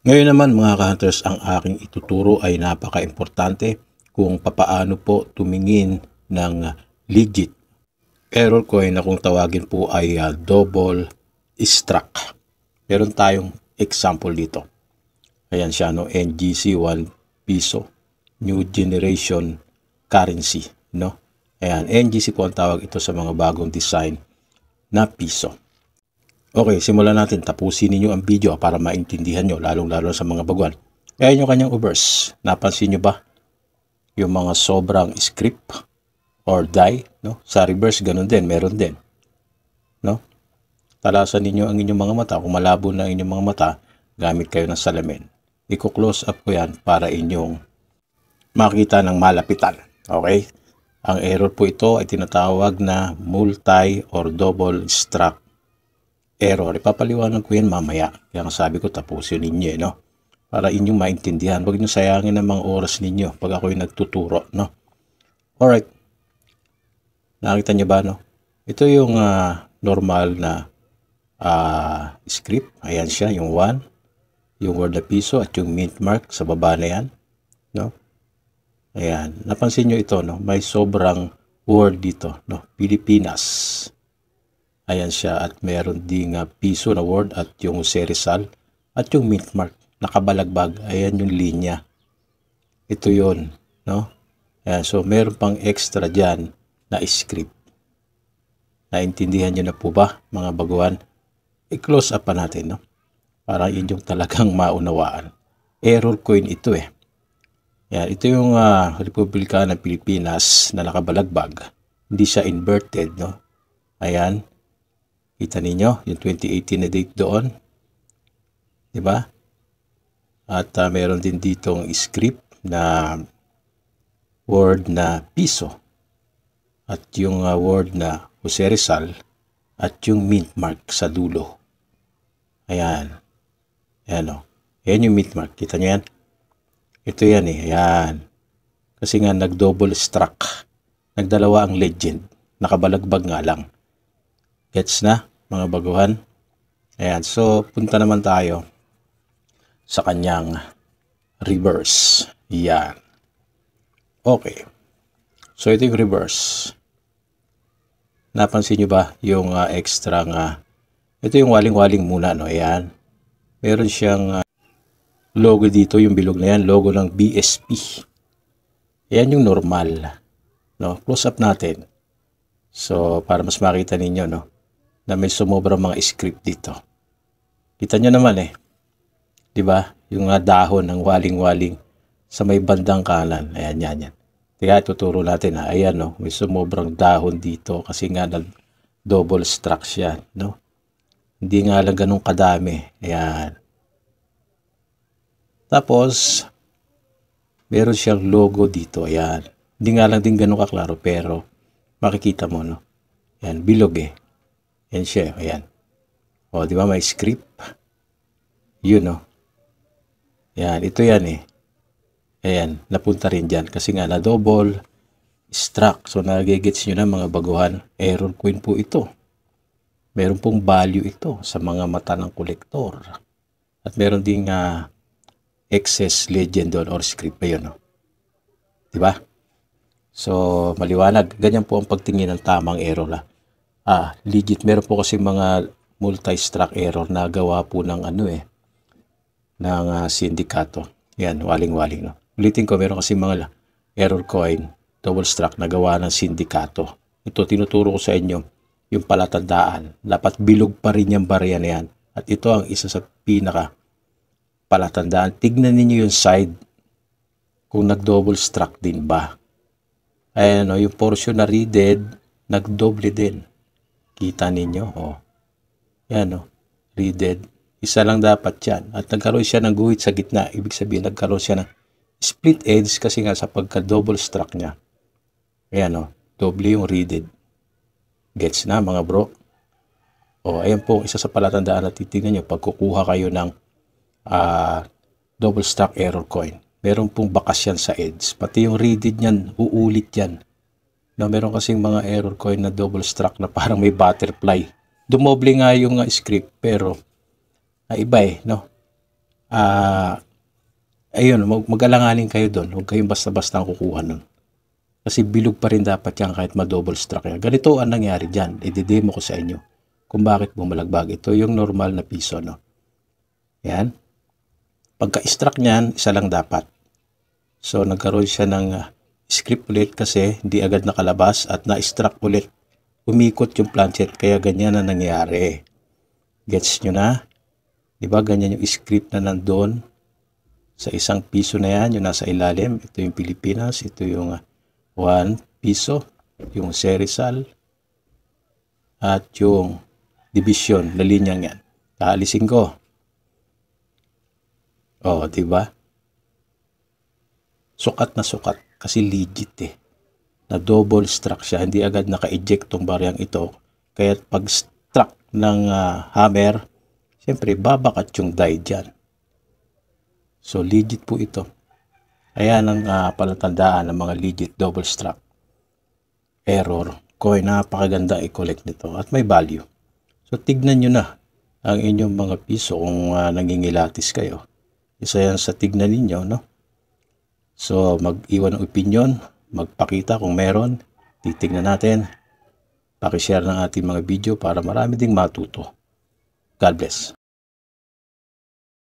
Ngayon naman mga ka-hunters, ang aking ituturo ay napaka-importante kung papaano po tumingin ng legit error coin na kung tawagin po ay double struck. Meron tayong example dito. Ayan siya, no? NGC 1 piso, New Generation Currency, no? Ayan, NGC po ang tawag ito sa mga bagong design na piso. Okay, simulan natin. Tapusin ninyo ang video para maintindihan nyo, lalong-lalo sa mga baguhan. Kaya yung kanyang obverse. Napansin nyo ba yung mga sobrang script or die, no? Sa reverse, ganun din. Meron din. No? Talasan ninyo ang inyong mga mata. Kung malabo na ang inyong mga mata, gamit kayo ng salamin. Iko-close up ko yan para inyong makita ng malapitan. Okay? Ang error po ito ay tinatawag na multi or double struck error. Ipapaliwanag ko yan mamaya. Kaya sabi ko tapusin ninyo, no? Para inyong maintindihan. Huwag nyo sayangin ang mga oras ninyo pag ako'y nagtuturo, no? Alright. Nakita nyo ba, no? Ito yung normal na script. Ayan siya, yung 1, yung word na piso at yung mint mark sa baba na yan, no? Ayan. Napansin nyo ito, no? May sobrang word dito, no? Pilipinas. Ayan siya at meron ding piso na word at yung serisal at yung mint mark nakabalagbag. Ayan yung linya. Ito yon, no? Ayan, so meron pang extra dyan na script. Naintindihan nyo na po ba mga baguhan? I-close up pa natin, no? Para inyong talagang maunawaan. Error coin ito eh. Ayan, ito yung Republika ng Pilipinas na nakabalagbag. Hindi siya inverted, no? Ayan. Kita ninyo, yung 2018 na date doon. Diba? At meron din ditong script na word na piso. At yung word na Jose Rizal. At yung mint mark sa dulo. Ayan. Ayan o. Ayan yung mint mark. Kita nyo yan? Ito yan eh. Ayan. Kasi nga nag-double struck. Nagdalawa ang legend. Nakabalagbag nga lang. Gets na? Mga baguhan. Ayan, so punta naman tayo sa kanyang reverse. Yan. Okay. So ito yung reverse. Napansin nyo ba yung extra ito yung waling-waling muna, no? Ayan. Meron siyang logo dito, yung bilog na yan, logo ng BSP. Ayan yung normal. No? Close up natin. So para mas makita ninyo, no? Na may sumubrang mga script dito. Kita nyo naman eh. Diba? Yung dahon ng waling-waling sa may bandang kanan. Ayan, yan. Kaya tuturo natin ha. Ayan, no? May sumubrang dahon dito kasi nga nag-double struck siya, no? Hindi nga lang ganun kadami. Ayan. Tapos, meron siyang logo dito. Ayan. Hindi nga lang din ganun kaklaro pero makikita mo, no? Ayan, bilog eh. Yan siya, ayan. O, di ba may script? Yun, no? Ayan, ito yan eh. Ayan, napunta rin dyan. Kasi nga, na-double struck. So, nagigets nyo na mga baguhan. Error coin po ito. Meron pong value ito sa mga mata ng kolektor. At meron ding excess legend doon or script pa yun, no? Di ba? So, maliwanag. Ganyan po ang pagtingin ng tamang error la. Legit. Meron po kasi mga multi-struck error na gawa po ng ng sindikato. Yan, waling-waling, no? Ulitin ko, meron kasi mga error coin, double struck na gawa ng sindikato. Ito, tinuturo ko sa inyo yung palatandaan. Dapat bilog pa rin yung barya na yan. At ito ang isa sa pinaka palatandaan. Tignan ninyo yung side kung nag-double struck din ba. Ayan, no? Yung portion na readed, nag-double din. Kita ninyo, oh. Yan, oh. Readed. Isa lang dapat yan. At nagkaroon siya ng guhit sa gitna. Ibig sabihin, nagkaroon siya ng split edge kasi nga sa pagka-double struck niya. Ayan, oh. Doble yung readed. Gets na, mga bro? Oh, ayan po, isa sa palatandaan na titignan nyo pag kukuha kayo ng double struck error coin. Meron pong bakas yan sa edge. Pati yung readed niyan, uulit yan. No, meron kasing mga error coin na double struck na parang may butterfly. Dumoble nga yung script pero iba eh, no? ayun, mag-alanganin kayo doon. Huwag kayong basta-basta kukuha nun. Kasi bilog pa rin dapat yan kahit ma-double struck yan. Ganito ang nangyari dyan. I-demo ko sa inyo kung bakit bumalagbag. Ito yung normal na piso, no? Yan. Pagka-struck niyan, isa lang dapat. So, nagkaroon siya ng script ulit kasi hindi agad nakalabas at na-struck ulit. Umikot yung planchet, kaya ganyan na nangyari. Gets nyo na? Diba ganyan yung script na nandun sa isang piso na yan, yung nasa ilalim. Ito yung Pilipinas, ito yung 1 piso, yung Serizal, at yung division na linyang yan. Kaalisin ko. Oh, diba? Sukat na sukat kasi legit eh. Na double struck siya, hindi agad naka-eject tong baryang ito. Kaya pag struck ng hammer, siyempre babakat yung die dyan. So legit po ito. Ayan ang palatandaan ng mga legit double struck error coin. Napakaganda i-collect nito at may value. So tignan nyo na ang inyong mga piso kung nangingilatis kayo. Isa yan sa tignan ninyo, no? So mag-iwan ng opinion, magpakita kung meron, titignan natin. Paki-share ng ating mga video para marami ding matuto. God bless.